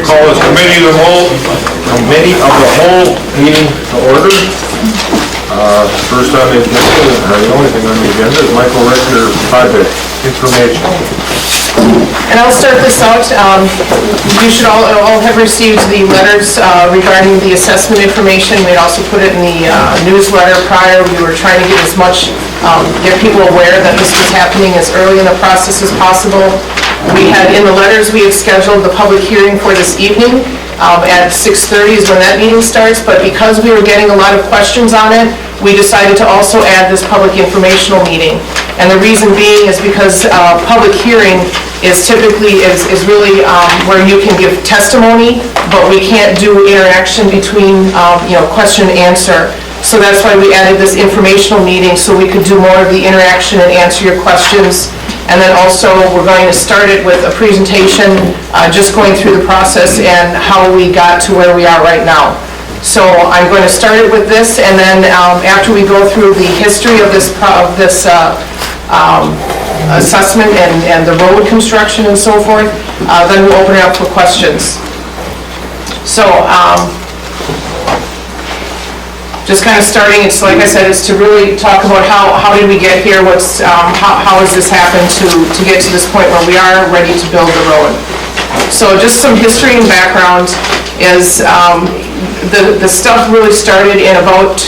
Call this committee of the whole meeting to order. First on the agenda, the only thing on the agenda is Michael Richter project information. And I'll start this out. You should all have received the letters regarding the assessment information. We'd also put it in the newsletter prior. We were trying to get as much, get people aware that this was happening as early in the process as possible. We had, in the letters, we had scheduled the public hearing for this evening at 6:30 is when that meeting starts, but because we were getting a lot of questions on it, we decided to also add this public informational meeting. And the reason being is because public hearing is typically, is really where you can give testimony, but we can't do interaction between, question and answer. So that's why we added this informational meeting, so we could do more of the interaction and answer your questions. And then also, we're going to start it with a presentation, just going through the process and how we got to where we are right now. So I'm going to start it with this, and then after we go through the history of this assessment and the road construction and so forth, then we'll open it up for questions. So just kind of starting, it's like I said, it's to really talk about how did we get here, how has this happened to get to this point where we are ready to build the road. So just some history and background is the stuff really started in about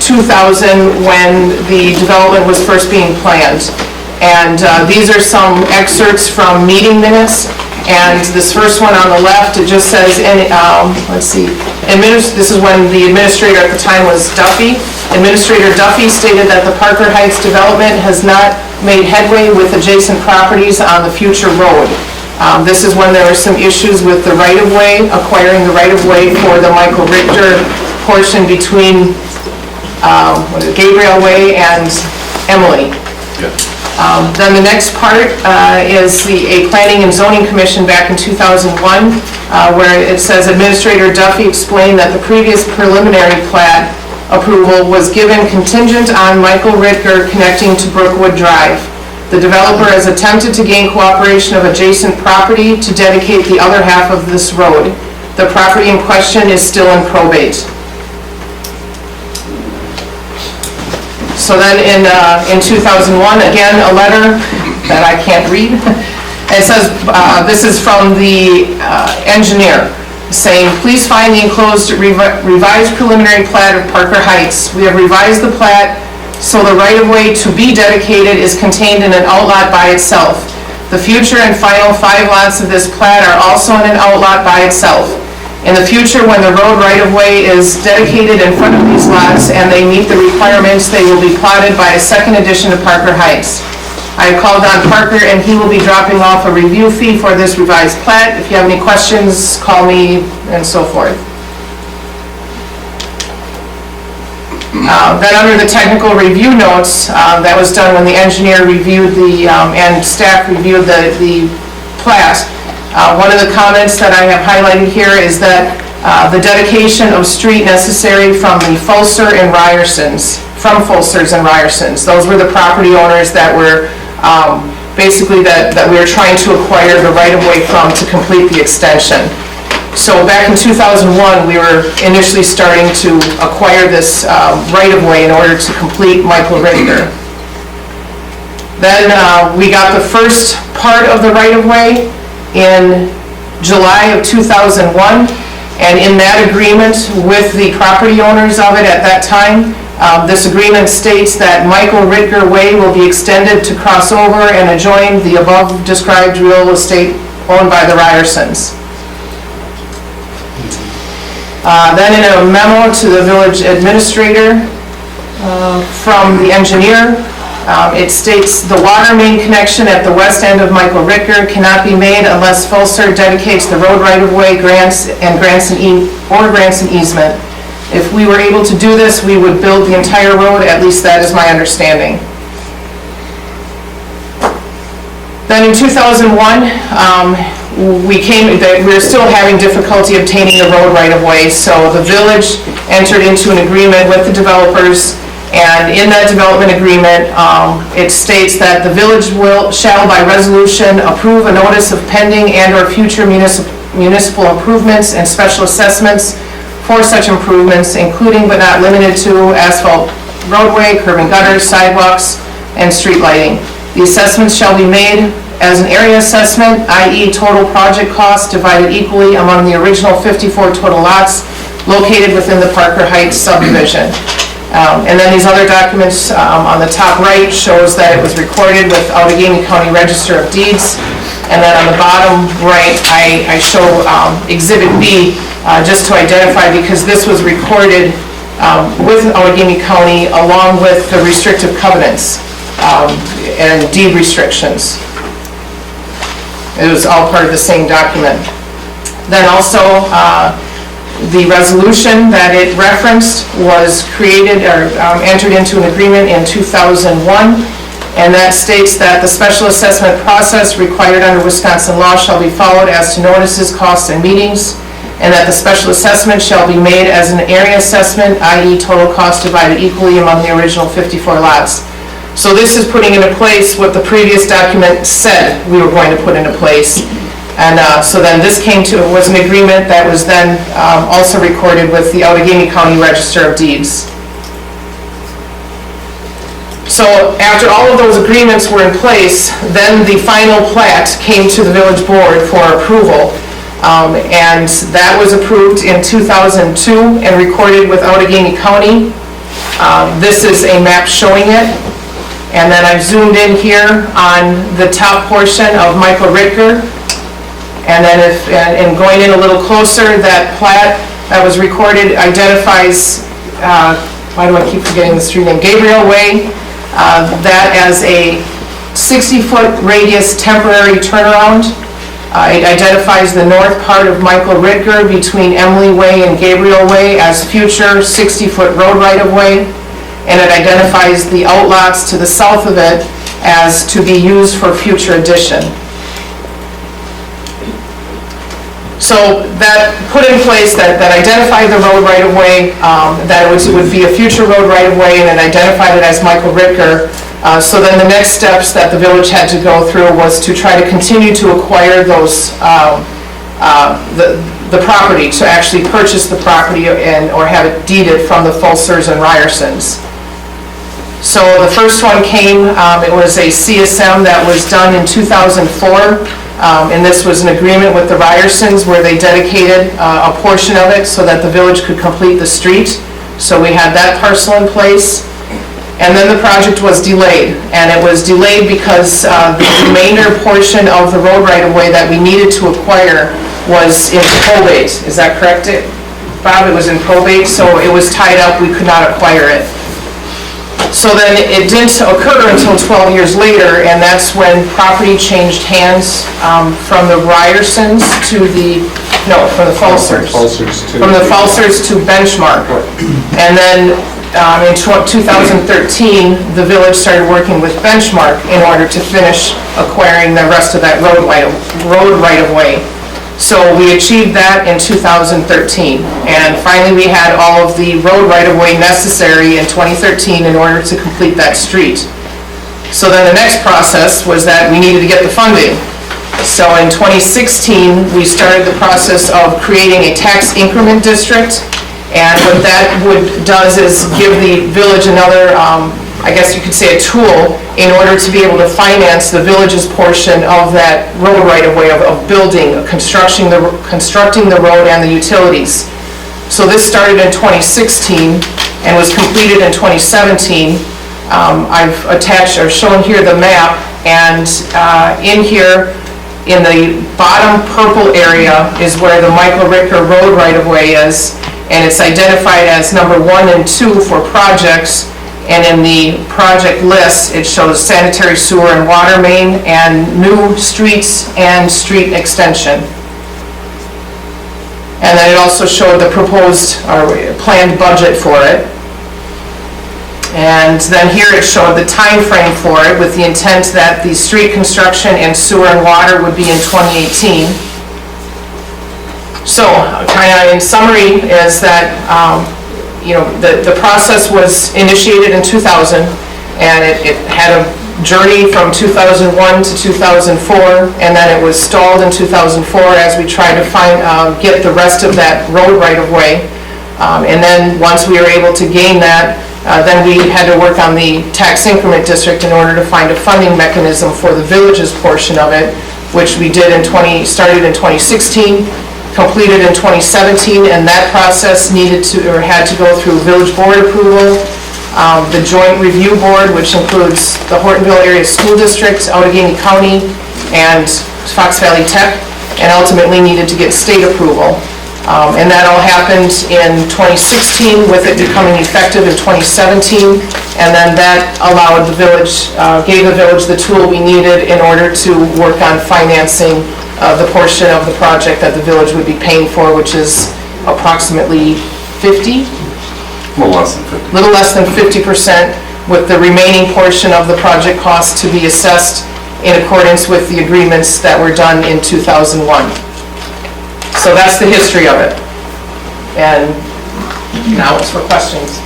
2000 when the development was first being planned. And these are some excerpts from meeting minutes. And this first one on the left, it just says, let's see, this is when the administrator at the time was Duffy. Administrator Duffy stated that the Parker Heights development has not made headway with adjacent properties on the future road. This is when there were some issues with the right-of-way, acquiring the right-of-way for the Michael Richter portion between Gabriel Way and Emily. Yeah. Then the next part is a Planning and Zoning Commission back in 2001, where it says Administrator Duffy explained that the previous preliminary plat approval was given contingent on Michael Ritter connecting to Brookwood Drive. The developer has attempted to gain cooperation of adjacent property to dedicate the other half of this road. The property in question is still in probate. So then in 2001, again, a letter that I can't read. It says, this is from the engineer, saying, please find the enclosed revised preliminary plat of Parker Heights. We have revised the plat so the right-of-way to be dedicated is contained in an outlot by itself. The future and final 5 lots of this plat are also in an outlot by itself. In the future, when the road right-of-way is dedicated in front of these lots and they meet the requirements, they will be plotted by a second edition of Parker Heights. I have called on Parker and he will be dropping off a review fee for this revised plat. If you have any questions, call me, and so forth. Then under the technical review notes, that was done when the engineer reviewed and staff reviewed the plat. One of the comments that I have highlighted here is that the dedication of street necessary from the Fulser and Ryersons, those were the property owners that were basically that we were trying to acquire the right-of-way from to complete the extension. So back in 2001, we were initially starting to acquire this right-of-way in order to complete Michael Ritter. Then we got the first part of the right-of-way in July of 2001, and in that agreement with the property owners of it at that time, this agreement states that Michael Ritter Way will be extended to cross over and adjoin the above described real estate owned by the Ryersons. Then in a memo to the village administrator from the engineer, it states the water main connection at the west end of Michael Ritter cannot be made unless Fulser dedicates the road right-of-way, grants an easement. If we were able to do this, we would build the entire road, at least that is my understanding. Then in 2001, we were still having difficulty obtaining the road right-of-way, so the village entered into an agreement with the developers, and in that development agreement, it states that the village shall by resolution approve a notice of pending and or future municipal municipal improvements and special assessments for such improvements, including but not limited to asphalt roadway, curb and gutters, sidewalks, and street lighting. The assessments shall be made as an area assessment, i.e. total project cost divided equally among the original 54 total lots located within the Parker Heights subdivision. And then these other documents on the top right shows that it was recorded with Allegheny County Register of Deeds. And then on the bottom right, I show Exhibit B just to identify, because this was recorded with Allegheny County along with the restrictive covenants and deed restrictions. It was all part of the same document. Then also, the resolution that it referenced was created or entered into an agreement in 2001, and that states that the special assessment process required under Wisconsin law shall be followed as to notices, costs, and meetings, and that the special assessment shall be made as an area assessment, i.e. total cost divided equally among the original 54 lots. So this is putting into place what the previous document said we were going to put into place. And so then this was an agreement that was then also recorded with the Allegheny County Register of Deeds. So after all of those agreements were in place, then the final plat came to the village board for approval. And that was approved in 2002 and recorded with Allegheny County. This is a map showing it. And then I've zoomed in here on the top portion of Michael Ritger. And then and going in a little closer, that plat that was recorded identifies, why do I keep forgetting the street name, Gabriel Way, that as a 60-foot radius temporary turnaround. It identifies the north part of Michael Ritger between Emily Way and Gabriel Way as future 60-foot road right-of-way. And it identifies the outlots to the south of it as to be used for future addition. So that put in place that identified the road right-of-way, that it would be a future road right-of-way, and it identified it as Michael Ritger. So then the next steps that the village had to go through was to try to continue to acquire those, the property, to actually purchase the property or have it deeded from the Fulsers and Ryersons. So the first one came, it was a CSM that was done in 2004, and this was an agreement with the Ryersons where they dedicated a portion of it so that the village could complete the street. So we had that parcel in place. And then the project was delayed, and it was delayed because the remainder portion of the road right-of-way that we needed to acquire was in probate. Is that correct, Bob? It was in probate, so it was tied up. We could not acquire it. So then it didn't occur until 12 years later, and that's when property changed hands from the Ryersons to from the Fulsers. From the Fulsers to Benchmark. And then in 2013, the village started working with Benchmark in order to finish acquiring the rest of that road right-of-way. So we achieved that in 2013, and finally we had all of the road right-of-way necessary in 2013 in order to complete that street. So then the next process was that we needed to get the funding. So in 2016, we started the process of creating a tax increment district, and what that does is give the village another, I guess you could say, a tool in order to be able to finance the village's portion of that road right-of-way of building, constructing the road and the utilities. So this started in 2016 and was completed in 2017. I've attached or shown here the map, and in here, in the bottom purple area is where the Michael Ritger road right-of-way is, and it's identified as number 1 and 2 for projects. And in the project list, it shows sanitary sewer and water main and new streets and street extension. And then it also showed the proposed or planned budget for it. And then here it showed the time frame for it with the intent that the street construction and sewer and water would be in 2018. So kind of in summary is that the process was initiated in 2000, and it had journey from 2001 to 2004, and then it was stalled in 2004 as we tried to get the rest of that road right-of-way. And then, once we were able to gain that, then we had to work on the tax increment district in order to find a funding mechanism for the village's portion of it, which we did started in 2016, completed in 2017, and that process had to go through village board approval, the joint review board, which includes the Hortonville Area School District, Allegheny County, and Fox Valley Tech, and ultimately needed to get state approval. And that all happened in 2016, with it becoming effective in 2017, and then that allowed the village, gave the village the tool we needed in order to work on financing the portion of the project that the village would be paying for, which is approximately 50? A little less than 50. Little less than 50%, with the remaining portion of the project cost to be assessed in accordance with the agreements that were done in 2001. So that's the history of it. And now it's for questions.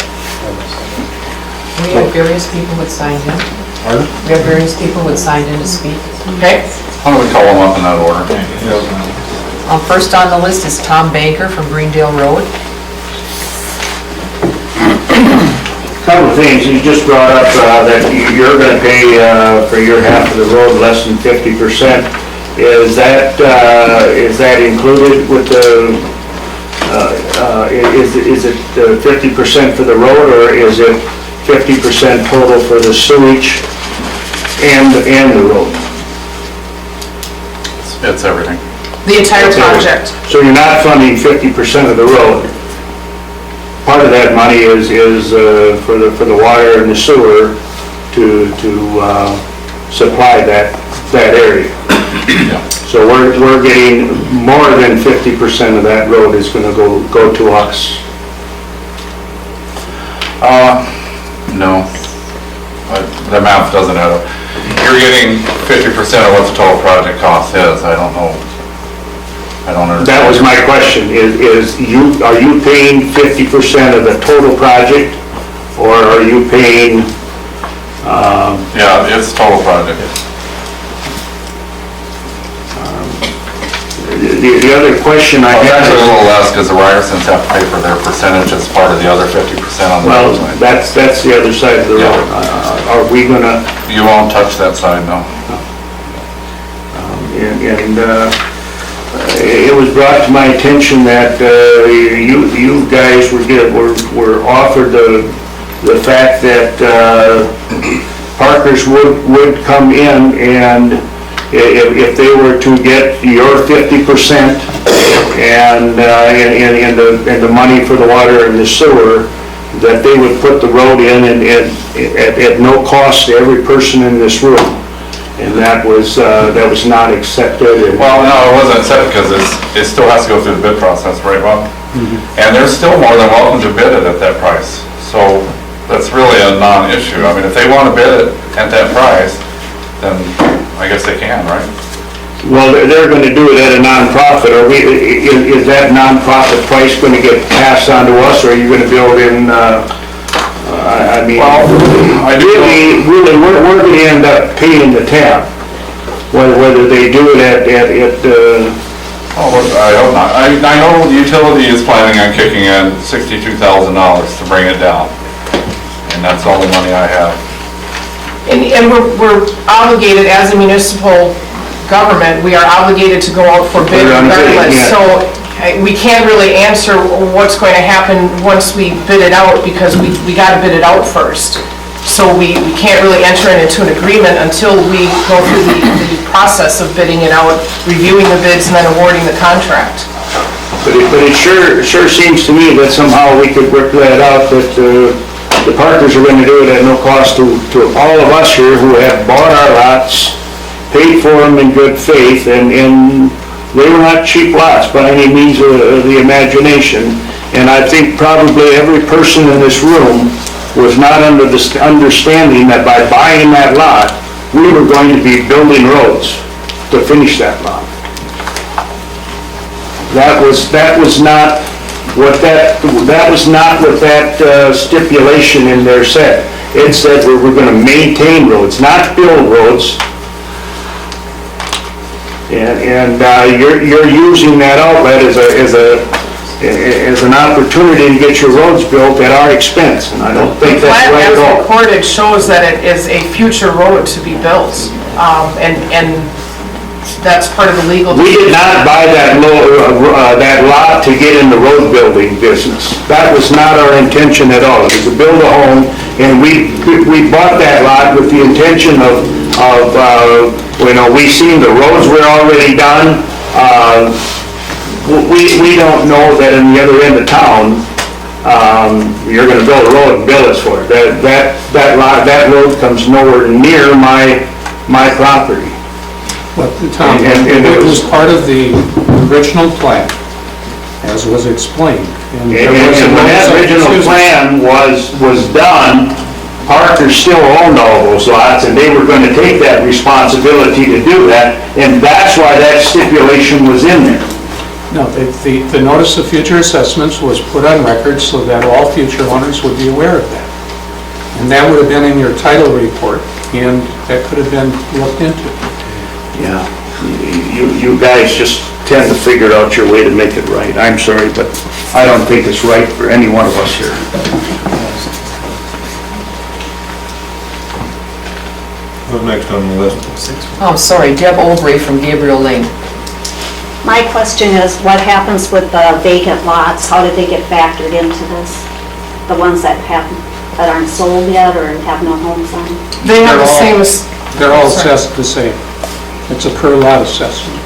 We have various people that signed in. Pardon? We have various people that signed in to speak. Okay? Why don't we call them up in that order? First on the list is Tom Banker from Greendale Road. Couple of things, you just brought up that you're gonna pay for your half of the road less than 50%. Is that included with the, is it 50% for the road, or is it 50% total for the sewage and the road? It's everything. The entire project. So you're not funding 50% of the road. Part of that money is for the water and the sewer to supply that area. So we're getting more than 50% of that road is going to go to us. No, the math doesn't add up. You're getting 50% of what the total project cost is. I don't know. I don't understand. That was my question, are you paying 50% of the total project, or are you paying? Yeah, it's total project. The other question I It's have actually a is, little less because the Ryersons have to pay for their percentage as part of the other 50% on the well, road side. that's the other side of the road. Are we gonna, You won't touch that side, no. and it was brought to my attention that you guys were offered the fact that Parkers would come in, and if they were to get your 50% and the money for the water and the sewer, that they would put the road in and at no cost to every person in this room. And that was not accepted. Well, no, it wasn't accepted because it still has to go through the bid process, right, Bob? And they're still more than welcome to bid it at that price. So that's really a non-issue. I mean, if they want to bid it at that price, then I guess they can, right? Well, they're going to do it at a nonprofit. Is that nonprofit price going to get passed on to us, or are you going to build in, I mean, Well, I do really, we're going to end up paying the tab, whether they do it at Oh, I hope not. I know the utility is planning on kicking in $62,000 to bring it down, and that's all the money I have. And we're obligated, as a municipal government, we are obligated to go out for bid Put it on bid, regardless. yeah. So we can't really answer what's going to happen once we bid it out, because we got to bid it out first. So we can't really enter into an agreement until we go through the process of bidding it out, reviewing the bids, and then awarding the contract. But it sure seems to me that somehow we could work that out, that the Parkers are going to do it at no cost to all of us here who have bought our lots, paid for them in good faith, and they were not cheap lots by any means of the imagination. And I think probably every person in this room was not under the understanding that by buying that lot, we were going to be building roads to finish that lot. That was not what that stipulation in there said. Ed said we're gonna maintain roads, not build roads. And you're using that outlet as an opportunity to get your roads built at our expense, and I don't think that's Plan right as at all. recorded shows that it is a future road to be built, and that's part of the legal. We did not buy that lot to get in the road building business. That was not our intention at all. It was to build a home, and we bought that lot with the intention of we seen the roads were already done. We don't know that in the other end of town, you're gonna build a road and bill us for it. That road comes nowhere near my property. But Tom, And it was part of the original plan, as was explained. And when that original plan was done, Parker still owned all those lots, and they were gonna take that responsibility to do that, and that's why that stipulation was in there. No, the notice of future assessments was put on record so that all future owners would be aware of that. And that would have been in your title report, and that could have been looked into. Yeah, you guys just tend to figure out your way to make it right. I'm sorry, but I don't think it's right for any one of us here. Who's next on the list? Oh, sorry, Deb Oldbury from Gabriel Lane. My question is, what happens with the vacant lots? How did they get factored into this? The ones that aren't sold yet or have no homes on? They have the same, They're all assessed the same. It's a per lot assessment.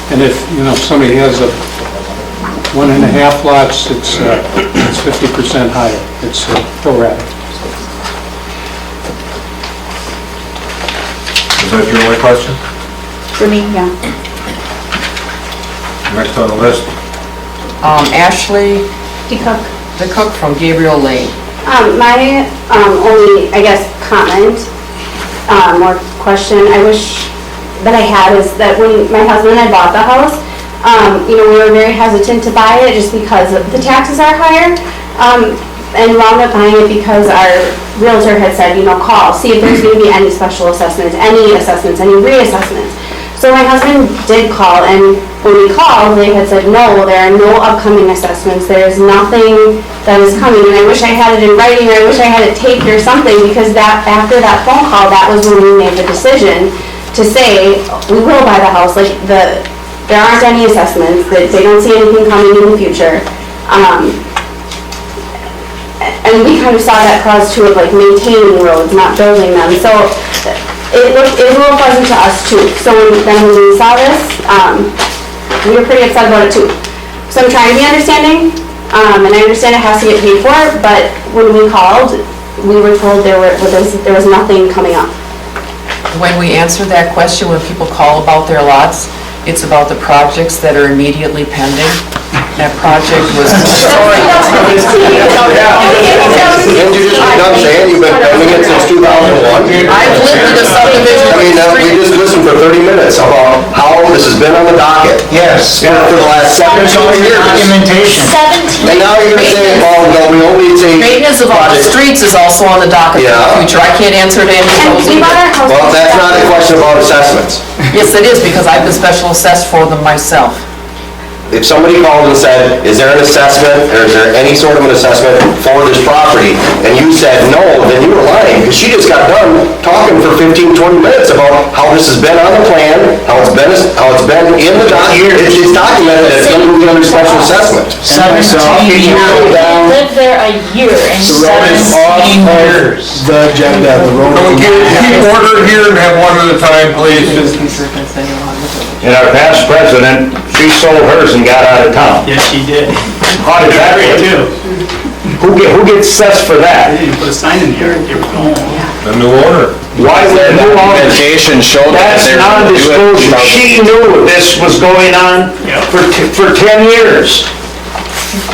And if, somebody has a 1.5 lots, it's 50% higher. It's prorated. Is that your only question? For me, yeah. Next on the list? Ashley Cook. the Cook from Gabriel Lane. My only, I guess, comment, or question I wish that I had is that when my husband and I bought the house, we were very hesitant to buy it just because the taxes are higher, and wound up buying it because our realtor had said, call, see if there's going to be any special assessments, any reassessments. So my husband did call, and when we called, they had said, no, there are no upcoming assessments, there's nothing that is coming, and I wish I had it in writing, or I wish I had it taped or something, because after that phone call, that was when we made the decision to say, we will buy the house, there aren't any assessments, that they don't see anything coming in the future. And we kind of saw that cause too of maintaining roads, not building them, so it was a little fuzzy to us too. So then when we saw this, we were pretty upset about it too. So I'm trying to be understanding, and I understand it has to get paid for, but when we called, we were told there was nothing coming up. When we answer that question, when people call about their lots, it's about the projects that are immediately pending. That project was destroyed. Didn't you just get done saying you've been pending it since 2001? I've lived in a subdivision. We just listened for 30 minutes about how this has been on the docket. Yes. For the last 7 years. Documentation. And now you're saying, well, no, we only say. Maintenance of all the streets is also on the docket for the Yeah. future. I can't answer to any of And those we bought our either. house. Well, that's not a question about assessments. Yes, it is, because I've been special assessed for them myself. If somebody called and said, is there an assessment, or is there any sort of an assessment for this property, and you said no, then you were lying, because she just got done talking for 15, 20 minutes about how this has been on the plan, how it's been in the document, it's documented that it's going to be under special assessment. 17 years. Lived there a year and The road is off of the agenda, the road. Keep order here and have one at a time, please. And our past president, she sold hers and got out of town. Yes, she did. How did that Great, work? too. Who gets assessed for that? They didn't put a sign in the yard, they were going. The new owner. Why would the new owner? That's non-disclosure. She knew this was going on Yeah. for 10 years.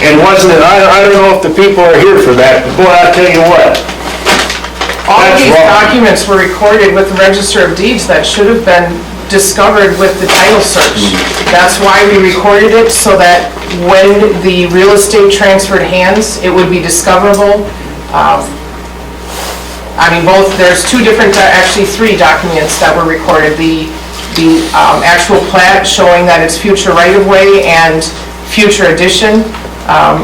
And wasn't it, I don't know if the people are here for that, but boy, I'll tell you what. all of That's these wrong. documents were recorded with the Register of Deeds that should have been discovered with the title search. That's why we recorded it, so that when the real estate transferred hands, it would be discoverable. I mean, there's two different, actually three documents that were recorded. The actual plat showing that it's future right-of-way and future addition,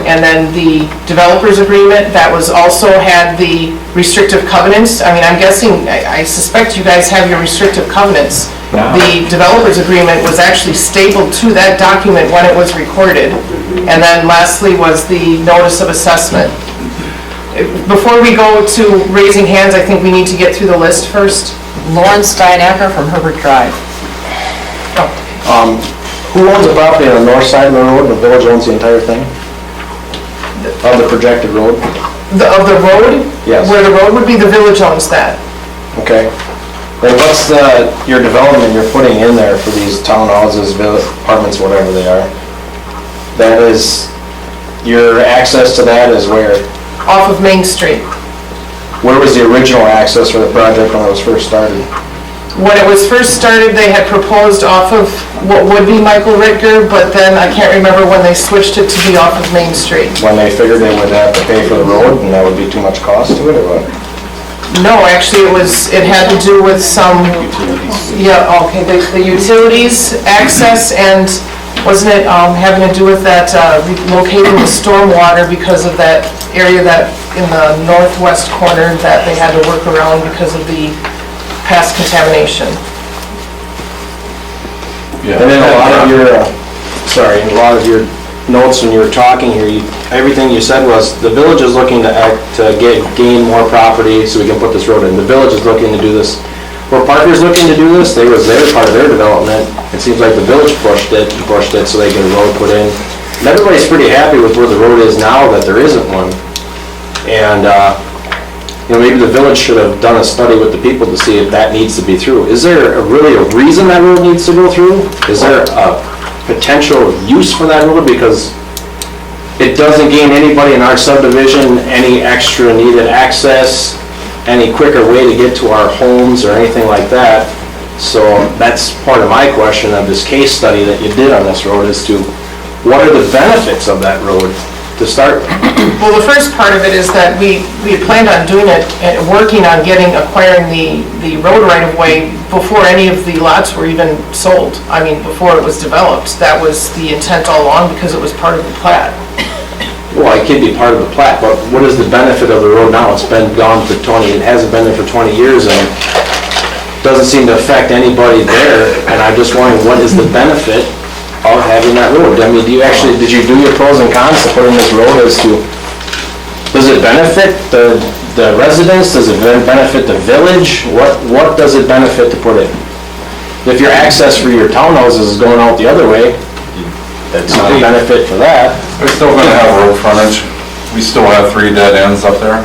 and then the developer's agreement that was also had the restrictive covenants. I mean, I'm guessing, I suspect you guys have your restrictive covenants. The developer's agreement was actually stapled to that document when it was recorded. And then lastly was the notice of assessment. Before we go to raising hands, I think we need to get through the list first. Lauren Steinacker from Herbert Drive. Who owns the property on the north side of the road? The village owns the entire thing? Of the projected road? Of the road? Yes. Where the road would be, the village owns that. Okay. Then what's your development you're putting in there for these townhouses, apartments, whatever they are? That is, your access to that is where? Off of Main Street. Where was the original access for the project when it was first started? When it was first started, they had proposed off of what would be Michael Rittger, but then I can't remember when they switched it to be off of Main Street. When they figured they would have to pay for the road and that would be too much cost to it, or what? No, actually, it had to do with some, yeah, okay, the utilities access, and wasn't it having to do with that locating the stormwater because of that area that in the northwest corner that they had to work around because of the past contamination. And then a lot of your notes when you were talking here, everything you said was, the village is looking to gain more property so we can put this road in. The village is looking to do this. Were Parker's looking to do this? They was their part of their development. It seems like the village pushed it so they get a road put in. And everybody's pretty happy with where the road is now that there isn't one. And maybe the village should have done a study with the people to see if that needs to be through. Is there really a reason that road needs to go through? Is there a potential use for that road? Because it doesn't gain anybody in our subdivision any extra needed access, any quicker way to get to our homes or anything like that. So that's part of my question of this case study that you did on this road, as to what are the benefits of that road to start with? Well, the first part of it is that we had planned on doing it, working on acquiring the road right-of-way before any of the lots were even sold. I mean, before it was developed. That was the intent all along, because it was part of the plat. Well, it could be part of the plat, but what is the benefit of the road now? It's been gone for it hasn't been there for 20 years, and doesn't seem to affect anybody there. And I'm just wondering, what is the benefit of having that road? I mean, did you do your pros and cons to put in this road as to, does it benefit the residents? Does it benefit the village? What does it benefit to put in? If your access for your townhouses is going out the other way, that's not a benefit for that. We're still gonna have road frontage. We still have 3 dead ends up there.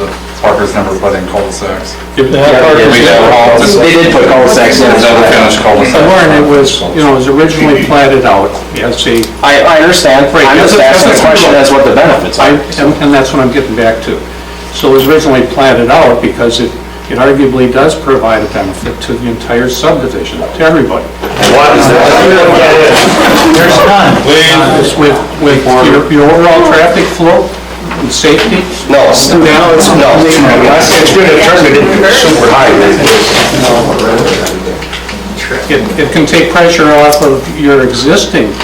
The Parkers never put in cul-de-sacs. They did put cul-de-sacs in. Never finished cul-de-sacs. Warren, it was originally platted out as a... I understand. I'm just asking the question as what the benefits are. And that's what I'm getting back to. So it was originally platted out because it arguably does provide a benefit to the entire subdivision, to everybody. What is that? There's none. With your overall traffic flow and safety. No, it's going to turn it into super high. It can take pressure off of your existing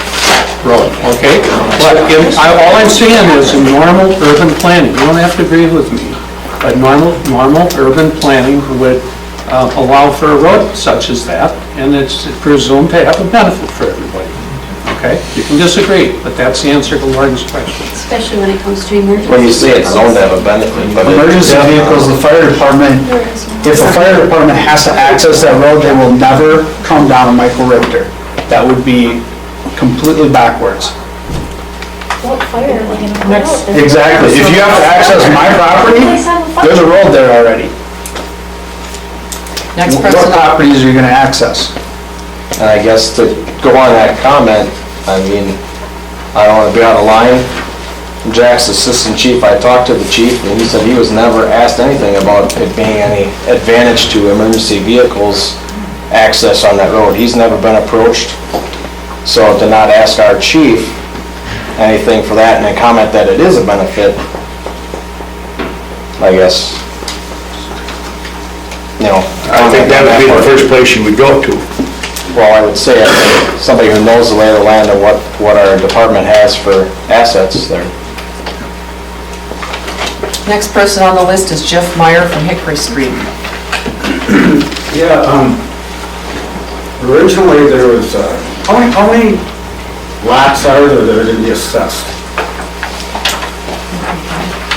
road, okay? But all I'm saying is in normal urban planning, you don't have to agree with me, but normal urban planning would allow for a road such as that, and it's presumed to have a benefit for everybody, okay? You can disagree, but that's the answer to Lauren's question. Especially when it comes to emergency. When you say it's zoned to have a benefit, but Emergency vehicles, the fire department, if the fire department has to access that road, they will never come down Michael Richter. That would be completely backwards. What fire? Exactly. If you have to access my property, there's a road there already. Next What person. properties are you gonna access? and I guess to go on that comment, I mean, I don't want to be out of line. Jack's assistant chief, I talked to the chief, and he said he was never asked anything about it being any advantage to emergency vehicles access on that road. He's never been approached, so to not ask our chief anything for that and then comment that it is a benefit, I guess, you know. I think that would be the first place you would go to. Well, I would say somebody who knows the lay of the land of what our department has for assets there. Next person on the list is Jeff Meyer from Hickory Street. Yeah, originally there was, how many lots are there that are going to be assessed?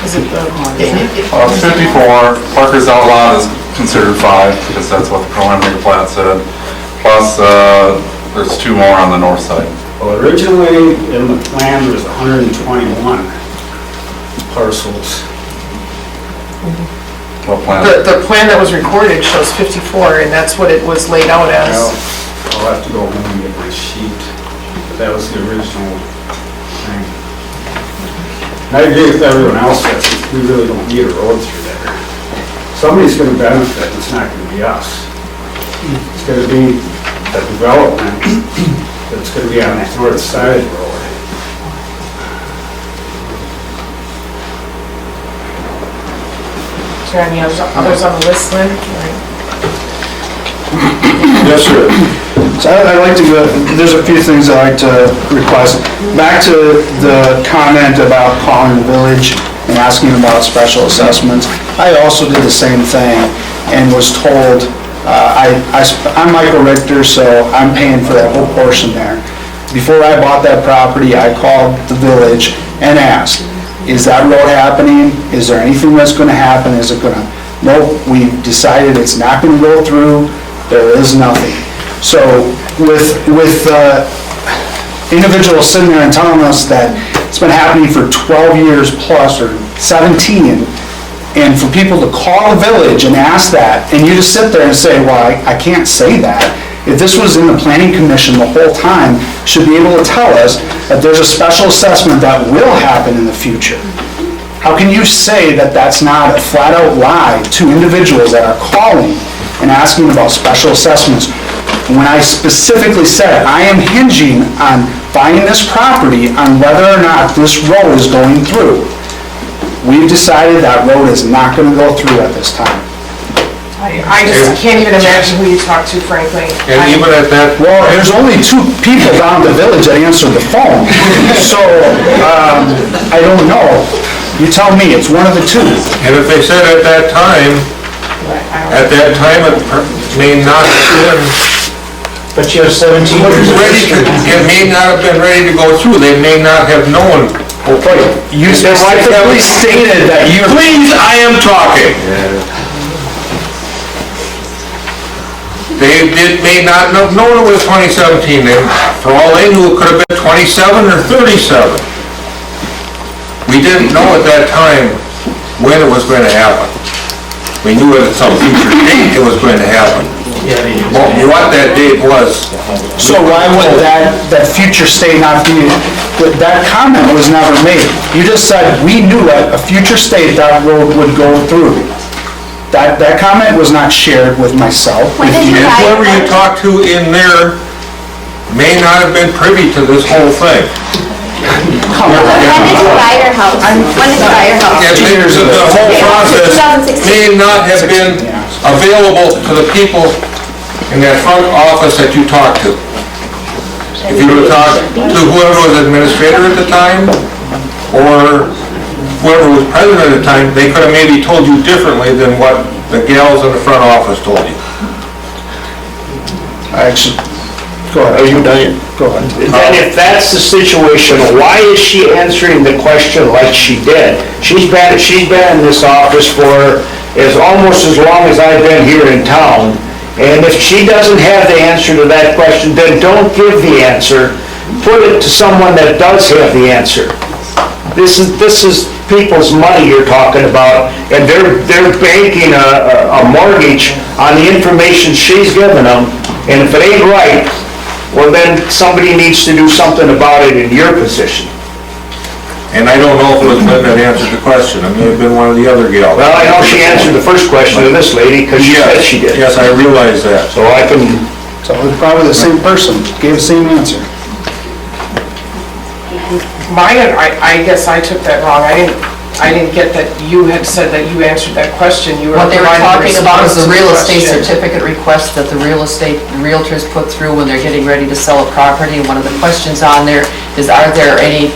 Is it the? 54, Parker's outlot is considered 5, because that's what the preliminary plat said. Plus, there's 2 more on the north side. Well, originally in the plan there was 121 parcels. What plan? The plan that was recorded shows 54, and that's what it was laid out as. Well, I'll have to go home and get my sheet, but that was the original thing. And I agree with everyone else that we really don't need a road through there. Somebody's gonna benefit, it's not gonna be us. It's gonna be the development that's gonna be on the north side of the road. Is there any others on the list, Lynn? Yes, sir. So I'd like to go, there's a few things I'd like to request. Back to the comment about calling the village and asking about special assessments. I also did the same thing and was told, I'm Michael Richter, so I'm paying for that whole portion there. Before I bought that property, I called the village and asked, is that road happening? Is there anything that's gonna happen? Is it gonna, nope, we've decided it's not gonna go through. There is nothing. So with individuals sitting there and telling us that it's been happening for 12 years plus or 17, and for people to call the village and ask that, and you just sit there and say, well, I can't say that. If this was in the planning commission the whole time, should be able to tell us that there's a special assessment that will happen in the future. How can you say that that's not a flat-out lie to individuals that are calling and asking about special assessments, when I specifically said I am hinging on buying this property on whether or not this road is going through? We've decided that road is not going to go through at this time. I just can't even imagine who you talked to, frankly. And even at that, Well, there's only 2 people down at the village that answered the phone, so I don't know. You tell me, it's one of the 2. and if they said at that time it may not have been, But you have 17 years. it may not have been ready to go through, they may not have known. You specifically stated that you... Please, I am talking. They may not have known it was 2017, for all they knew, it could have been 27 or 37. We didn't know at that time when it was going to happen. We knew it at some future date it was going to happen. Well, what that date was. So why would that future state not be, that comment was never made. You just said, we knew at a future state that road would go through. That comment was not shared with myself. When did you And buy whoever you it? talked to in there may not have been privy to this whole thing. Come on. When did you buy your house? When did you buy your house? And the whole process 2016. may not have been available to the people in that front office that you talked to. If you would have talked to whoever was administrator at the time, or whoever was president at the time, they could have maybe told you differently than what the gals in the front office told you. Actually, go ahead. Are you done? Go ahead. Then if that's the situation, why is she answering the question like she did? She's been in this office for almost as long as I've been here in town. And if she doesn't have the answer to that question, then don't give the answer. Put it to someone that does have the answer. This is people's money you're talking about, and they're banking a mortgage on the information she's given them. And if it ain't right, well then somebody needs to do something about it in your position. And I don't know if it was Lynn that answered the question, it may have been one of the other gals. Well, I know she answered the first question to this lady, because she said she did. Yes, I realize that. So I can, So it's probably the same person, gave the same answer. I guess I took that wrong. I didn't get that you had said that you answered that question. You were What they were providing talking about is response the to real estate question. certificate request that the realtors put through when they're getting ready to sell a property. And one of the questions on there is, are there any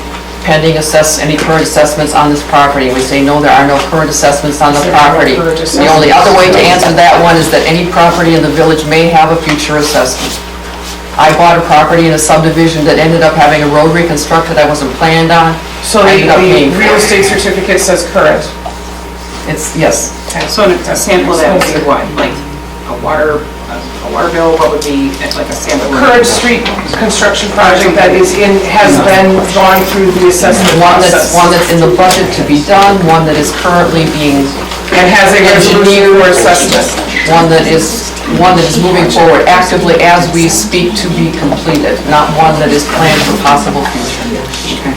any current assessments on this property? And we say, no, there are no current assessments on the There are no property. current The only assessments. other way to answer that one is that any property in the village may have a future assessment. I bought a property in a subdivision that ended up having a road reconstructed I wasn't planned on. So I the ended up paying for real it. estate certificate says current. It's, yes. So an example of that would be what, like a water bill, what would be like a sample? Current street construction project that is has been gone through the assessment One process. that's in the budget to be done, one that is currently being And has a resolution for assessment. one that is moving forward actively as we speak to be completed, not one that is planned for possible future.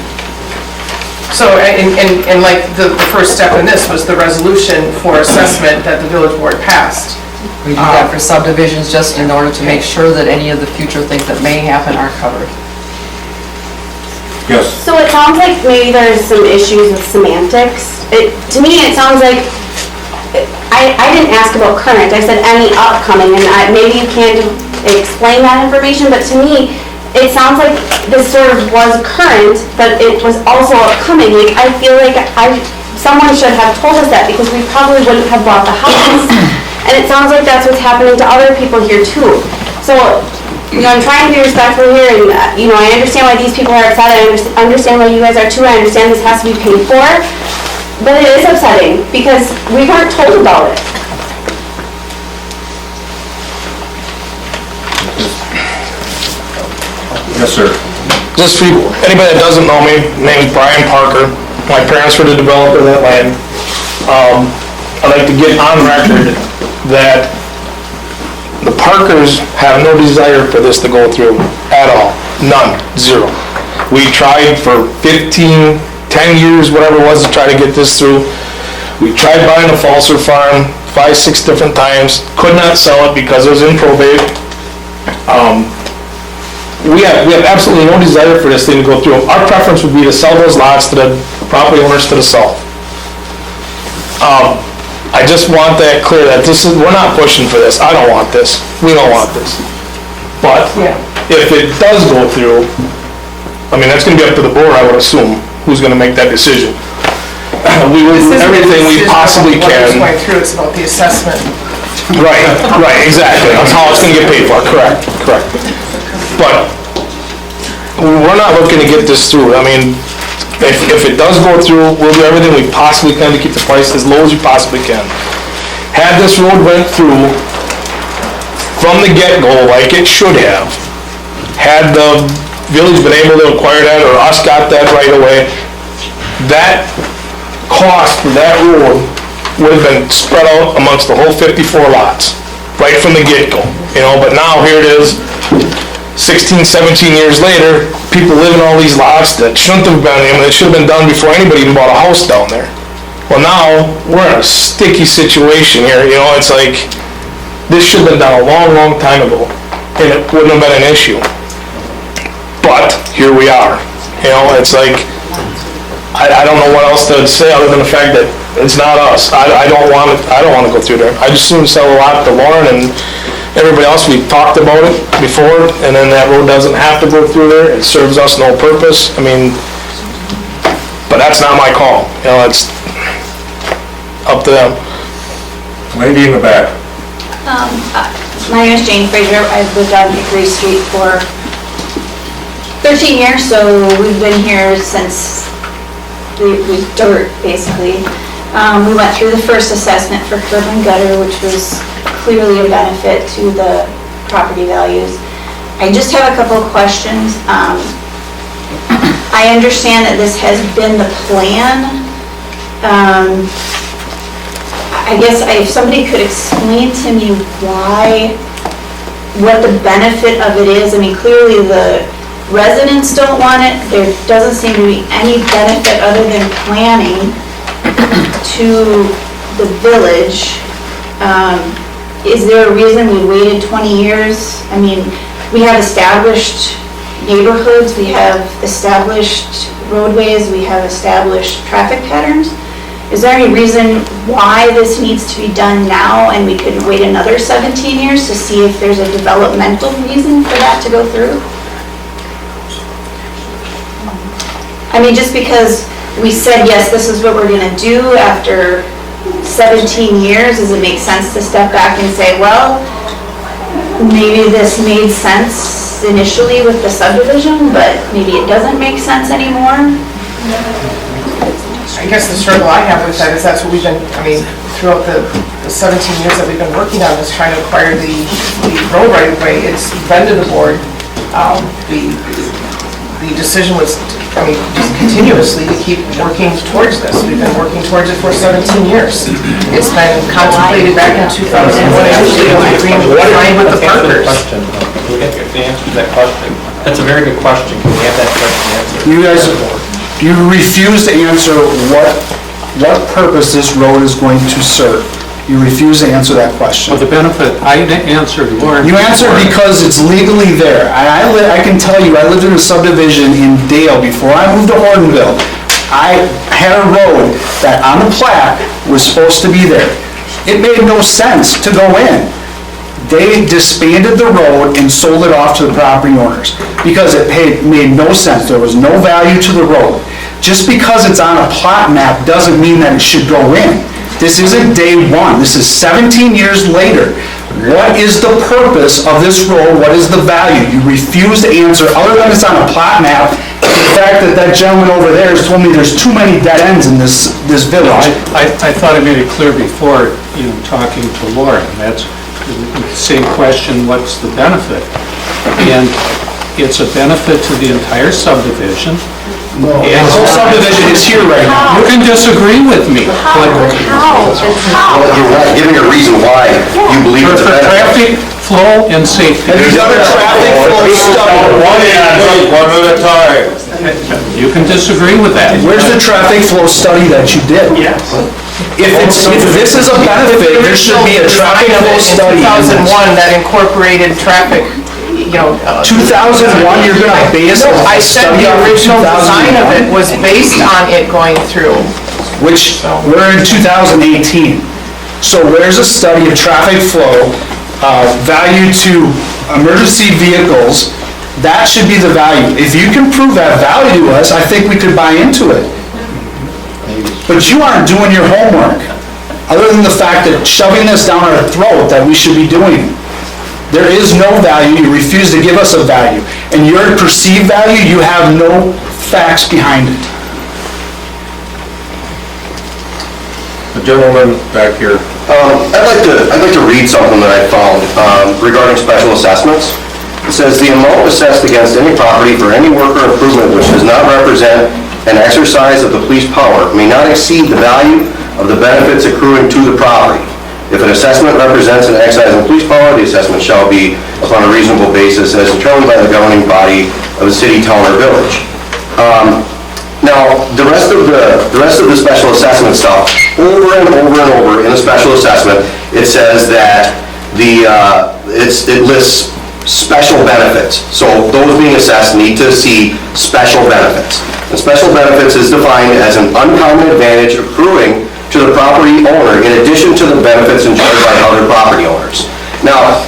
So, and like the first step in this was the resolution for assessment that the village board passed. We do that for subdivisions just in order to make sure that any of the future things that may happen are covered. Yes. So it sounds like maybe there's some issues with semantics. To me, it sounds like, I didn't ask about current, I said any upcoming, and maybe you can't explain that information, but to me, it sounds like this sort of was current, but it was also upcoming. Like, I feel like someone should have told us that, because we probably wouldn't have bought the house. And it sounds like that's what's happening to other people here too. So, I'm trying to be respectful here, and, I understand why these people are upset, I understand why you guys are too, I understand this has to be paid for, but it is upsetting, because we weren't told about it. Yes, sir. Just for anybody that doesn't know me, my name is Brian Parker. My parents were the developer of that land. I'd like to get on record that the Parkers have no desire for this to go through at all. None. Zero. We tried for 10 years, whatever it was, to try to get this through. We tried buying a Falser farm 5, 6 different times. Could not sell it because it was in probate. We have absolutely no desire for this thing to go through. Our preference would be to sell those lots to the property owners to the south. I just want that clear, that we're not pushing for this. I don't want this. We don't want this. But if it does go through, that's gonna be up to the board, I would assume, who's gonna make that decision. We will do everything we possibly can. What going through, it's about the assessment. Right, exactly. That's how it's gonna get paid for, correct. But we're not looking to get this through. If it does go through, we'll do everything we possibly can to keep the price as low as you possibly can. Had this road went through from the get-go like it should have, had the village been able to acquire that, or us got that right away, that cost for that road would have been spread out amongst the whole 54 lots, right from the get-go. But now here it is, 16, 17 years later, people live in all these lots that shouldn't have been, it should have been done before anybody even bought a house down there. Well, now, we're in a sticky situation here, it's like, this should have been done a long, long time ago, and it wouldn't have been an issue. But, here we are. It's like, I don't know what else to say other than the fact that it's not us. I don't want to go through there. I just soon sell a lot to Lauren and everybody else. We've talked about it before, and then that road doesn't have to go through there. It serves us no purpose. But that's not my call. It's up to them. Lady in the back. My name is Jane Fraser. I've lived on Hickory Street for 13 years, so we've been here since we dirt, basically. We went through the first assessment for curb and gutter, which was clearly a benefit to the property values. I just have a couple of questions. I understand that this has been the plan. I guess if somebody could explain to me what the benefit of it is. Clearly the residents don't want it, there doesn't seem to be any benefit other than planning to the village. Is there a reason we waited 20 years? I mean, we have established neighborhoods, we have established roadways, we have established traffic patterns. Is there any reason why this needs to be done now and we could wait another 17 years to see if there's a developmental reason for that to go through? I mean, just because we said, yes, this is what we're gonna do after 17 years, does it make sense to step back and say, well, maybe this made sense initially with the subdivision, but maybe it doesn't make sense anymore? I guess the struggle I have with that is that's what we've been, I mean, throughout the 17 years that we've been working on this, trying to acquire the road right of way, it's been to the board. The decision was, I mean, just continuously to keep working towards this. We've been working towards it for 17 years. It's been contemplated back in 2001, actually, an agreement signed with the partners. Can we get the answer to that question? That's a very good question. Can we have that question answered? You guys, you refuse to answer what purpose this road is going to serve. You refuse to answer that question. For the benefit, I answered Lauren. You answered because it's legally there. I can tell you, I lived in a subdivision in Dale before I moved to Hortonville. I had a road that on the plat was supposed to be there. It made no sense to go in. They disbanded the road and sold it off to the property owners because it made no sense. There was no value to the road. Just because it's on a plat map doesn't mean that it should go in. This isn't day one. This is 17 years later. What is the purpose of this road? What is the value? You refuse to answer, other than it's on a plat map. The fact that that gentleman over there has told me there's too many dead ends in this village. I thought I made it clear before, talking to Lauren. That's the same question, what's the benefit? And it's a benefit to the entire subdivision. The whole subdivision is here right now. You can disagree with me. Well, you're not giving a reason why you believe it's a For benefit. traffic flow and safety. Have you done a traffic flow study? One at a time. You can disagree with that. Where's the traffic flow study that you did? Yes. If this is a benefit, there should be a traffic flow study. In 2001, that incorporated traffic, 2001, you're gonna base a I said study the on original design of it 2001? was based on it going through. Which, we're in 2018. So where's a study of traffic flow, value to emergency vehicles? That should be the value. If you can prove that value to us, I think we could buy into it. But you aren't doing your homework, other than the fact that shoving this down our throat that we should be doing. There is no value, you refuse to give us a value. And your perceived value, you have no facts behind it. The gentleman back here. I'd like to read something that I found regarding special assessments. It says, "The amount assessed against any property for any work or improvement which does not represent an exercise of the police power may not exceed the value of the benefits accruing to the property. If an assessment represents an exercise of police power, the assessment shall be upon a reasonable basis as determined by the governing body of the city, town, or village." Now, the rest of the special assessment stuff, over and over and over in the special assessment, it says that it lists special benefits. So those being assessed need to see special benefits. And special benefits is defined as an uncommon advantage accruing to the property owner in addition to the benefits enjoyed by other property owners. Now,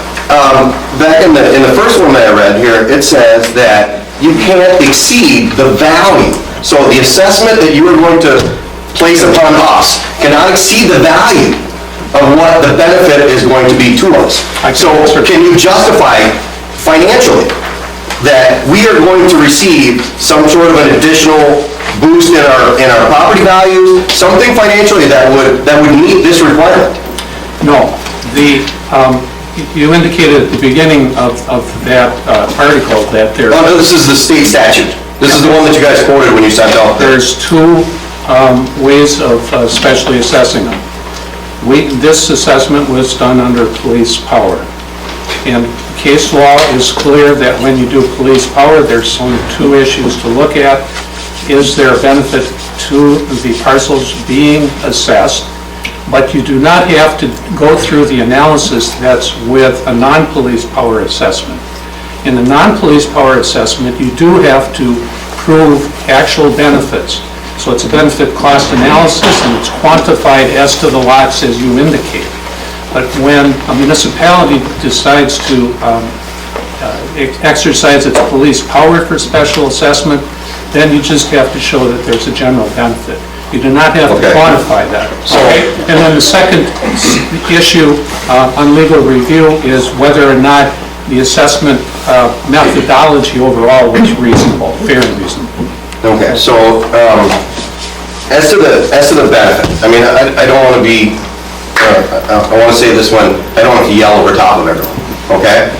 back in the first one that I read here, it says that you can't exceed the value. So the assessment that you are going to place upon us cannot exceed the value of what the benefit is going to be to us. So can you justify financially that we are going to receive some sort of an additional boost in our property values, something financially that would meet this requirement? No. You indicated at the beginning of that article that there... Oh, no, this is the state statute. This is the one that you guys quoted when you sent out. There's two ways of specially assessing them. This assessment was done under police power. And case law is clear that when you do police power, there's only two issues to look at. Is there a benefit to the parcels being assessed? But you do not have to go through the analysis that's with a non-police power assessment. In the non-police power assessment, you do have to prove actual benefits. So it's a benefit cost analysis, and it's quantified as to the lots as you indicate. But when a municipality decides to exercise its police power for special assessment, then you just have to show that there's a general benefit. You do not have to quantify that. And then the second issue on legal review is whether or not the assessment methodology overall was reasonable, fair and reasonable. Okay, so, as to the benefit, I mean, I don't want to be, I want to say this one, I don't want to yell over top of everyone, okay?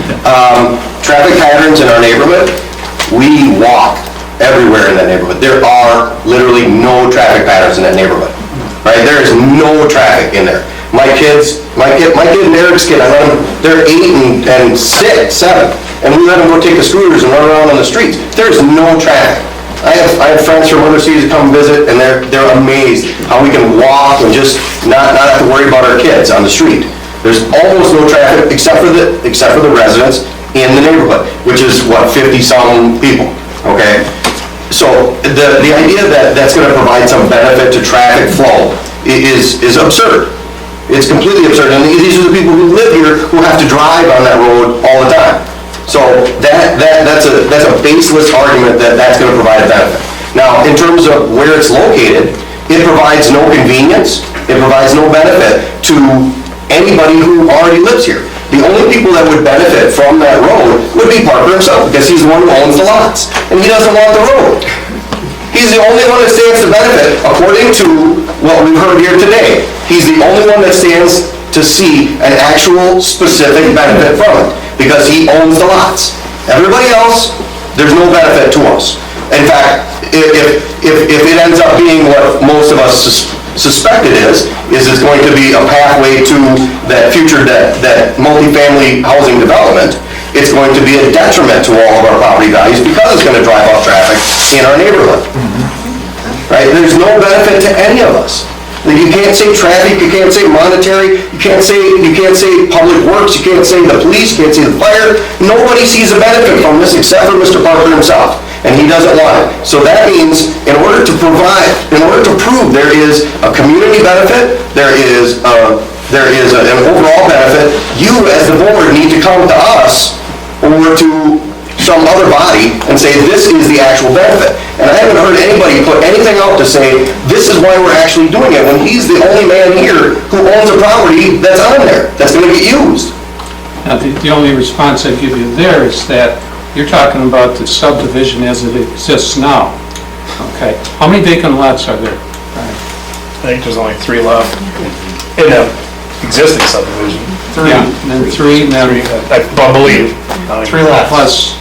Traffic patterns in our neighborhood, we walk everywhere in that neighborhood. There are literally no traffic patterns in that neighborhood, right? There is no traffic in there. My kid and Eric's kid, I let them, they're 8 and 6, 7, and we let them go take the scooters and run around on the streets. There's no traffic. I have friends from other cities come visit, and they're amazed how we can walk and just not have to worry about our kids on the street. There's almost no traffic except for the residents in the neighborhood, which is what, 50-some people, okay? So the idea that that's going to provide some benefit to traffic flow is absurd. It's completely absurd, and these are the people who live here who have to drive on that road all the time. So that's a baseless argument that that's going to provide a benefit. Now, in terms of where it's located, it provides no convenience, it provides no benefit to anybody who already lives here. The only people that would benefit from that road would be Parker himself, because he's the one who owns the lots, and he doesn't want the road. He's the only one that stands to benefit, according to what we've heard here today. He's the only one that stands to see an actual specific benefit from it, because he owns the lots. Everybody else, there's no benefit to us. In fact, if it ends up being what most of us suspect it is it's going to be a pathway to that future, that multifamily housing development, it's going to be a detriment to all of our property values because it's going to drive up traffic in our neighborhood. Right? There's no benefit to any of us. You can't say traffic, you can't say monetary, you can't say public works, you can't say the police, you can't say the fire. Nobody sees a benefit from this except for Mr. Parker himself, and he doesn't want it. So that means in order to prove there is a community benefit, there is an overall benefit, you as the board need to come to us or to some other body and say this is the actual benefit. And I haven't heard anybody put anything out to say this is why we're actually doing it, when he's the only man here who owns a property that's on there, that's going to get used. Now, the only response I'd give you there is that you're talking about the subdivision as it exists now. Okay, how many vacant lots are there? I think there's only 3 left in the existing subdivision. Yeah, and then 3, and then I believe. 3 left. Plus,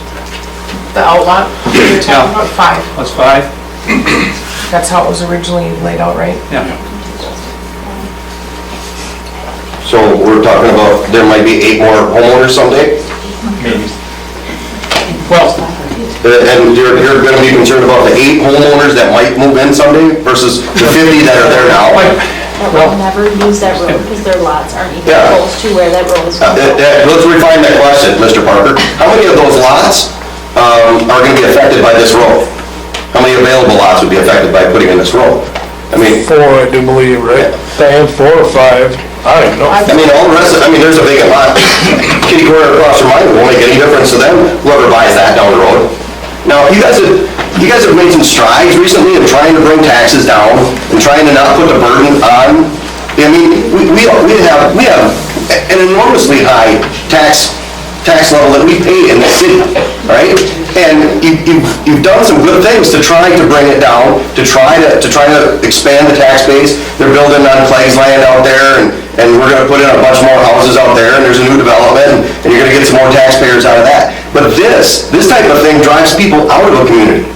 The outlot, you're talking about 5. plus 5? That's how it was originally laid out, right? Yeah. So we're talking about there might be 8 more homeowners someday? Maybe. Well, And you're going to be concerned about the 8 homeowners that might move in someday versus the 50 that are there now? We'll never use that road because their lots aren't even Yeah. close to where that road is going. Let's refine that question, Mr. Parker. How many of those lots are going to be affected by this road? How many available lots would be affected by putting in this road? I mean, 4, I do believe, right? Diane, 4 or 5? I don't even know. I mean, all the rest, there's a vacant lot. Kitty corner across from mine, it won't make any difference to them, whoever buys that down the road. Now, you guys have made some strides recently in trying to bring taxes down and trying to not put the burden on. I mean, we have an enormously high tax level that we pay in the city, right? And you've done some good things to try to bring it down, to try to expand the tax base. They're building on Clegg's land out there, and we're going to put in a bunch more houses out there, and there's a new development, and you're going to get some more taxpayers out of that. But this type of thing drives people out of a community.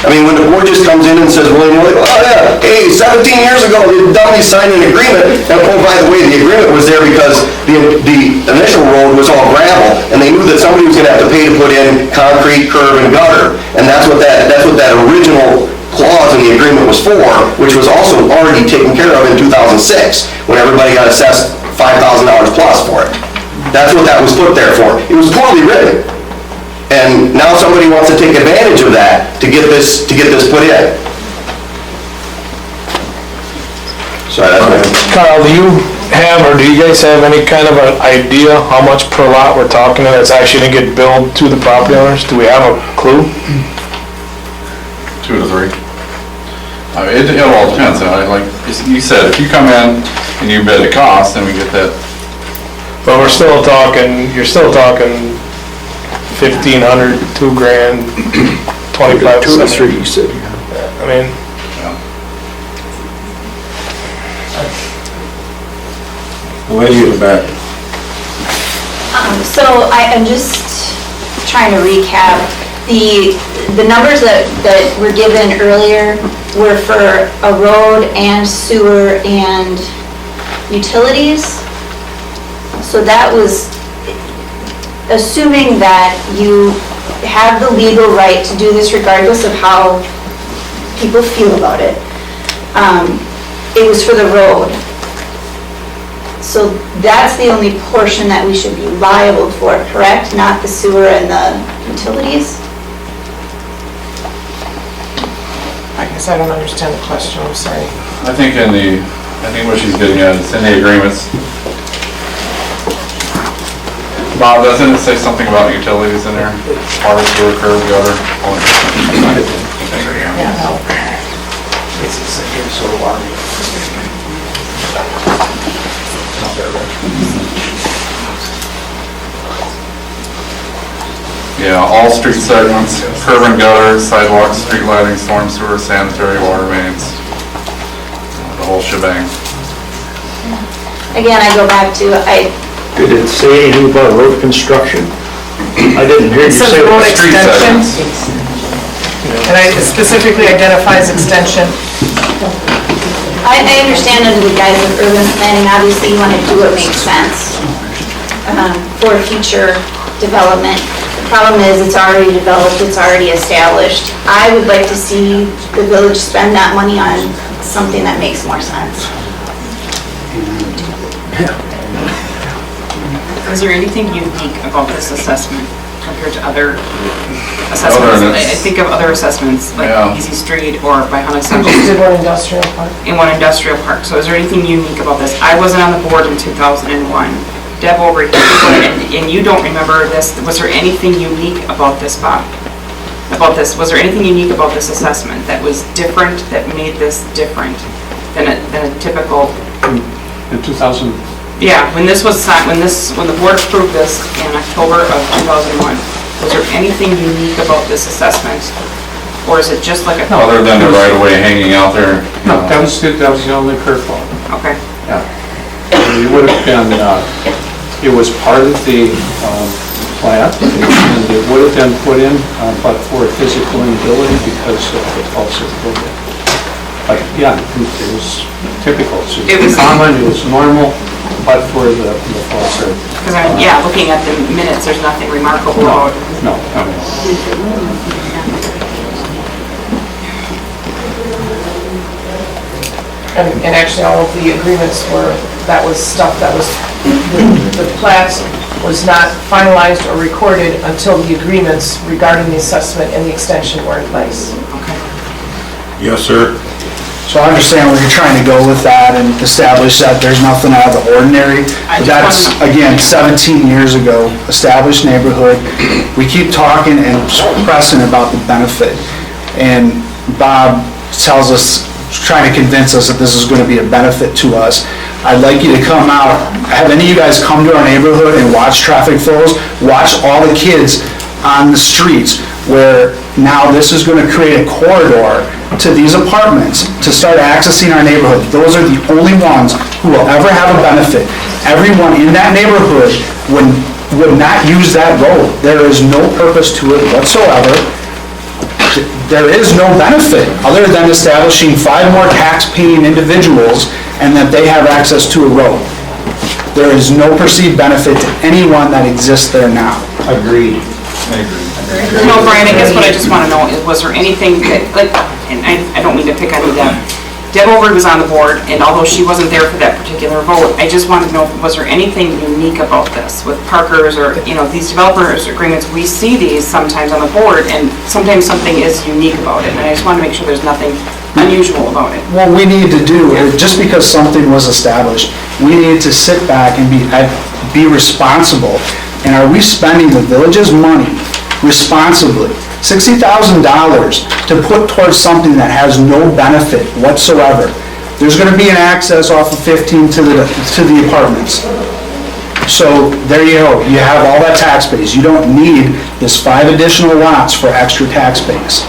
I mean, when the board just comes in and says, well, you know, like, oh yeah, hey, 17 years ago, the dummy signed an agreement, and oh, by the way, the agreement was there because the initial road was all gravel, and they knew that somebody was gonna have to pay to put in concrete, curb, and gutter, and that's what that original clause in the agreement was for, which was also already taken care of in 2006, when everybody got assessed $5,000 plus for it. That's what that was put there for. It was poorly written. And now somebody wants to take advantage of that to get this put in. Sorry, that's my... Carl, do you have, or do you guys have any kind of an idea how much per lot we're talking that's actually gonna get billed to the property owners? Do we have a clue? 2 to 3. It all depends, like you said, if you come in and you bid the cost, then we get that. But we're still talking, you're still talking 1,500, $2,000, 25. 2 to 3, you said. I mean, The lady in the back. So I'm just trying to recap. The numbers that were given earlier were for a road and sewer and utilities. So that was assuming that you have the legal right to do this regardless of how people feel about it. It was for the road. So that's the only portion that we should be liable for, correct? Not the sewer and the utilities? I guess I don't understand the question, I'm sorry. I think what she's getting at is in the agreements. Bob, doesn't it say something about utilities in there? Water, sewer, curb, gutter? Yeah, all street segments, curb and gutter, sidewalks, street lighting, storm sewer, sanitary, water mains, the whole shebang. Again, I go back to, Did it say anything about road construction? I didn't hear you It says say road that. Street extension, segments. and it specifically identifies extension. I understand under the guise of urban planning, obviously you want to do what makes sense for future development. The problem is it's already developed, it's already established. I would like to see the village spend that money on something that makes more sense. Is there anything unique about this assessment compared to other assessments? I think of other assessments, like Easy Street or by Honeysuckle. We did one industrial park. In one industrial park. So is there anything unique about this? I wasn't on the board in 2001. Deb over here, and you don't remember this. Was there anything unique about this, Bob? Was there anything unique about this assessment that was different, that made this different than a typical? In 2000, Yeah, when this was signed, when the board approved this in October of 2001, was there anything unique about this assessment? Or is it just like a? Other than the right of way hanging out there? no, that was the only curveball. Okay. Yeah. It would have been, it was part of the plat, and it would have been put in, but for physical inability because of the false approval. But yeah, it was typical. It was common, it was normal, but for the false approval. Because looking at the minutes, there's nothing remarkable about it. No. And actually, all of the agreements were, that was stuff that was, the plats was not finalized or recorded until the agreements regarding the assessment and the extension were in place. Yes, sir. So I understand where you're trying to go with that and establish that there's nothing out of the ordinary. That's, again, 17 years ago, established neighborhood. We keep talking and pressing about the benefit. And Bob tells us, trying to convince us that this is going to be a benefit to us. I'd like you to come out, have any of you guys come to our neighborhood and watch traffic flows, watch all the kids on the streets, where now this is going to create a corridor to these apartments to start accessing our neighborhood. Those are the only ones who will ever have a benefit. Everyone in that neighborhood would not use that road. There is no purpose to it whatsoever. there is no benefit other than establishing 5 more tax-paying individuals and that they have access to a road. There is no perceived benefit to anyone that exists there now. Agreed. No, Brian, I guess what I just want to know is, was there anything that, like, and I don't mean to pick on you, Deb. Deb Overy was on the board, and although she wasn't there for that particular vote, I just wanted to know, was there anything unique about this with Parker's or, these developers agreements? We see these sometimes on the board, and sometimes something is unique about it, and I just want to make sure there's nothing unusual about it. What we need to do, just because something was established, we need to sit back and be responsible. And are we spending the village's money responsibly? $60,000 to put towards something that has no benefit whatsoever. There's gonna be an access off of 15 to the apartments. So there you go, you have all that tax base. You don't need this 5 additional lots for extra tax base.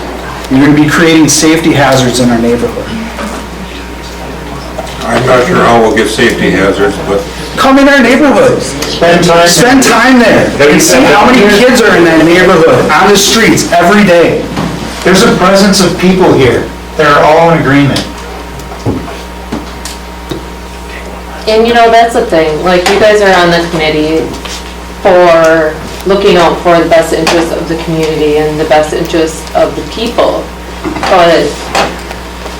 You're gonna be creating safety hazards in our neighborhood. I'm not sure how we'll get safety hazards, but Come in our neighborhood. Spend time there. And see how many kids are in that neighborhood, on the streets, every day. There's a presence of people here. They're all in agreement. And that's the thing, like, you guys are on the committee for looking out for the best interest of the community and the best interest of the people. But,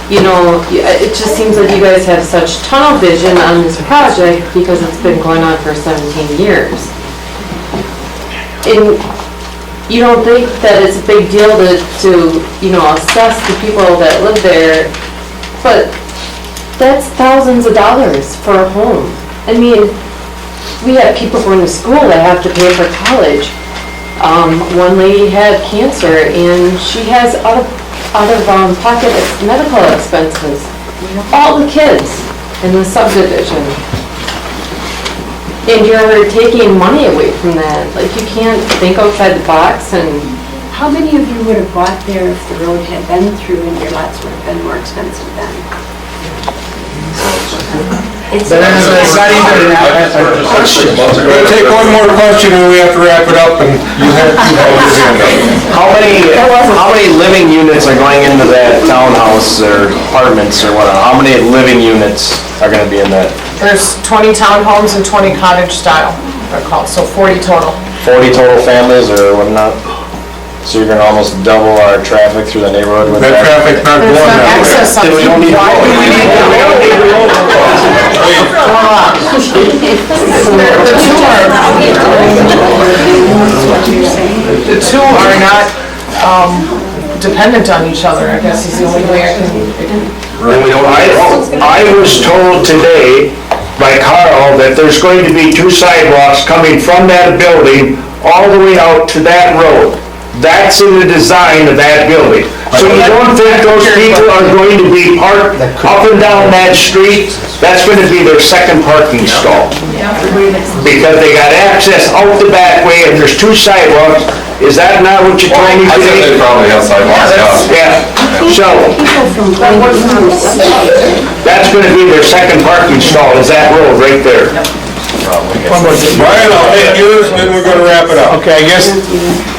it just seems like you guys have such tunnel vision on this project because it's been going on for 17 years. And you don't think that it's a big deal to assess the people that live there, but that's thousands of dollars for a home. I mean, we have people going to school that have to pay for college. One lady had cancer and she has out-of-pocket medical expenses. All the kids in the subdivision. And you're taking money away from that. Like, you can't think outside the box. And How many of you would have bought there if the road had been through and your lots would have been more expensive then? It's not even a question. we're gonna take one more question and we have to wrap it up, and you have your hand up. How many living units are going into that townhouse or apartments or whatnot? How many living units are gonna be in that? There's 20 townhomes and 20 cottage style, they're called, so 40 total. 40 total families or whatnot? So you're gonna almost double our traffic through the neighborhood with That that? traffic's not going There's no that way. access on. Then we don't need Why do we need The two are not dependent on each other, I guess is the only way I can. I was told today by Carl that there's going to be 2 sidewalks coming from that building all the way out to that road. That's in the design of that building. So you don't think those people are going to be parked up and down that street? That's going to be their second parking stall. Because they got access out the back way and there's 2 sidewalks. Is that not what you told me I think today? they probably have sidewalks, yeah. Yeah, so that's going to be their second parking stall, is that road right there. Brian, I'll take yours, then we're gonna wrap it up. Okay, I guess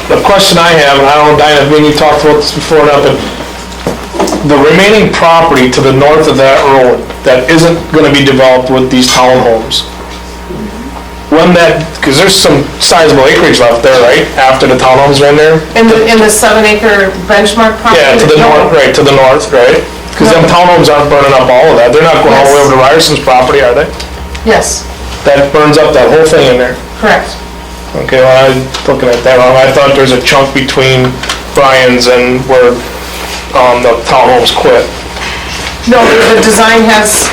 the question I have, and I don't know, Dinah, maybe you talked about this before, but the remaining property to the north of that road that isn't gonna be developed with these townhomes, when that, because there's some sizable acreage left there, right, after the townhomes are in there? In the 7-acre benchmark property? Yeah, to the north, right, to the north, right? Because them townhomes aren't burning up all of that, they're not going all the way over to Ryerson's property, are they? Yes, That burns up that whole thing in there. correct. Okay, well, I'm looking at that wrong. I thought there's a chunk between Brian's and where the townhomes quit. No, the design has,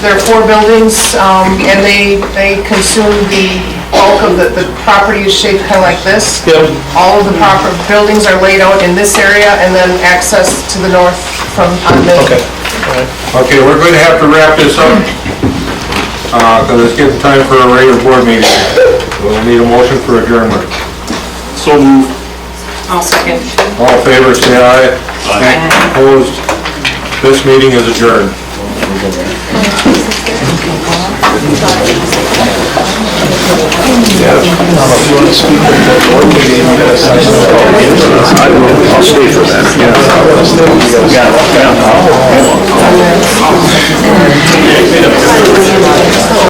there are 4 buildings, and they consume the bulk of the property is shaped kind of like this. Yep. All of the proper buildings are laid out in this area, and then access to the north from on Main. Okay. Okay, we're going to have to wrap this up, because it's getting time for a regular board meeting. We'll need a motion for adjournment. So moved. I'll second. All in favor, say aye. Opposed? This meeting is adjourned. I'll stay for that, yeah.